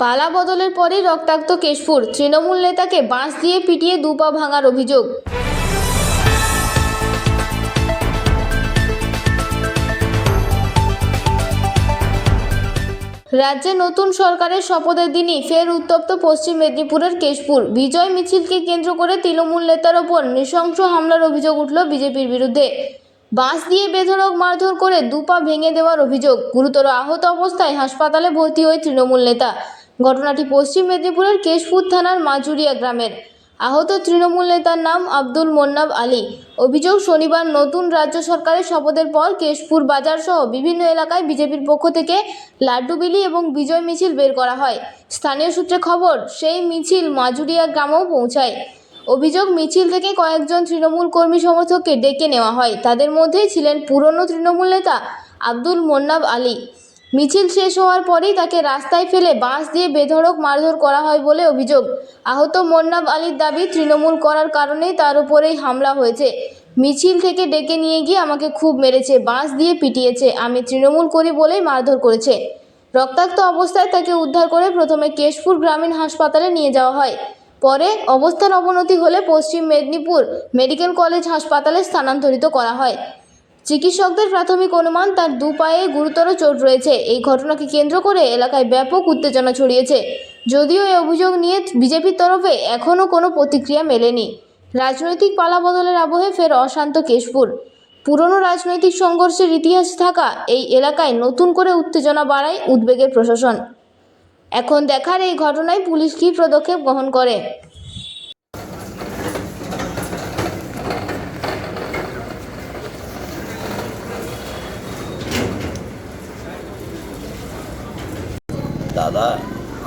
পালা বদলের পরই রক্তাক্ত কেশপুর, তৃণমূল নেতাকে বাঁশ দিয়ে পিটিয়ে দুপা ভাঙার অভিযোগ। রাজ্যে নতুন সরকারের শপথের দিনই ফের উত্তপ্ত পশ্চিম মেদিনীপুরের কেশপুর। বিজয় মিছিলকে কেন্দ্র করে তৃণমূল নেতার ওপর নৃশংস হামলার অভিযোগ উঠল বিজেপির বিরুদ্ধে। বাঁশ দিয়ে বেধড়ক মারধর করে দুপা ভেঙে দেওয়ার অভিযোগ। গুরুতর আহত অবস্থায় হাসপাতালে ভর্তি হয়ে তৃণমূল নেতা। ঘটনাটি পশ্চিম মেদিনীপুরের কেশপুর থানার মাজুরিয়া গ্রামের। আহত তৃণমূল নেতার নাম আব্দুল মোন্নাব আলী। অভিযোগ, শনিবার নতুন রাজ্য সরকারের শপথের পর কেশপুর বাজার সহ বিভিন্ন এলাকায় বিজেপির পক্ষ থেকে লাড্ডু বিলি এবং বিজয় মিছিল বের করা হয়। স্থানীয় সূত্রে খবর, সেই মিছিল মাজুরিয়া গ্রামেও পৌঁছায়। অভিযোগ, মিছিল থেকে কয়েকজন তৃণমূল কর্মী সমর্থককে ডেকে নেওয়া হয়। তাদের মধ্যেই ছিলেন পুরনো তৃণমূল নেতা আব্দুল মোন্নাব আলী। মিছিল শেষ হওয়ার পরেই তাকে রাস্তায় ফেলে বাঁশ দিয়ে বেধড়ক মারধর করা হয় বলে অভিযোগ। আহত মোন্নাব আলীর দাবি, তৃণমূল করার কারণেই তার উপরেই হামলা হয়েছে। মিছিল থেকে ডেকে নিয়ে গিয়ে আমাকে খুব মেরেছে, বাঁশ দিয়ে পিটিয়েছে। আমি তৃণমূল করি বলেই মারধর করেছে। রক্তাক্ত অবস্থায় তাকে উদ্ধার করে প্রথমে কেশপুর গ্রামীণ হাসপাতালে নিয়ে যাওয়া হয়। পরে অবস্থার অবনতি হলে পশ্চিম মেদিনীপুর মেডিকেল কলেজ হাসপাতালে স্থানান্তরিত করা হয়। চিকিৎসকদের প্রাথমিক অনুমান, তার দু পায়ে গুরুতর চোট রয়েছে। এই ঘটনাকে কেন্দ্র করে এলাকায় ব্যাপক উত্তেজনা ছড়িয়েছে। যদিও এই অভিযোগ নিয়ে বিজেপির তরফে এখনও কোনো প্রতিক্রিয়া মেলেনি। রাজনৈতিক পালাবদলের আবহে ফের অশান্ত কেশপুর। পুরনো রাজনৈতিক সংঘর্ষের ইতিহাস থাকা এই এলাকায় নতুন করে উত্তেজনা বাড়ায় উদ্বেগের প্রশাসন। এখন দেখার এই ঘটনায় পুলিশ কী পদক্ষেপ গ্রহণ করে। দাদা,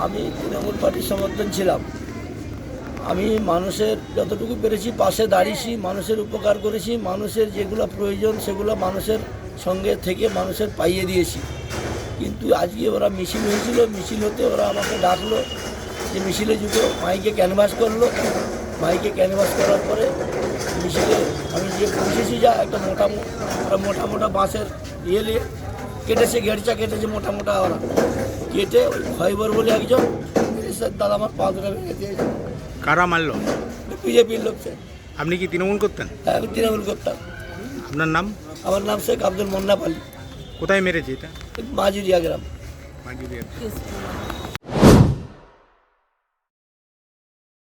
আমি তৃণমূল পার্টির সমর্থন ছিলাম। আমি মানুষের যতটুকু পেরেছি পাশে দাঁড়িয়েছি, মানুষের উপকার করেছি, মানুষের যেগুলো প্রয়োজন সেগুলো মানুষের সঙ্গে থেকে মানুষের পাইয়ে দিয়েছি। কিন্তু আজকে ওরা মিছিল হয়েছিল, মিছিল হতে ওরা আমাকে ডাকলো যে মিছিলে যুগে মাইকে ক্যানভাস করলো। মাইকে ক্যানভাস করার পরে মিছিলে আমি যে পৌঁছেছি, যা একটা মোটা মোটা বাঁশের ইয়ে কেটেছে, গেটচা কেটেছে মোটা মোটা। ওরা কেটে ওই ফাইবার বলে একজন দাদা আমার পা দুটো ভেঙে দিয়েছে। কারা মারলো? বিজেপির লোক। আপনি কি তৃণমূল করতেন? হ্যাঁ, আমি তৃণমূল করতাম। আপনার নাম? আমার নাম শেখ আব্দুল মোন্নাব আলী। কোথায় মেরেছে এটা? মাজুরিয়া গ্রাম। মাজুরিয়া।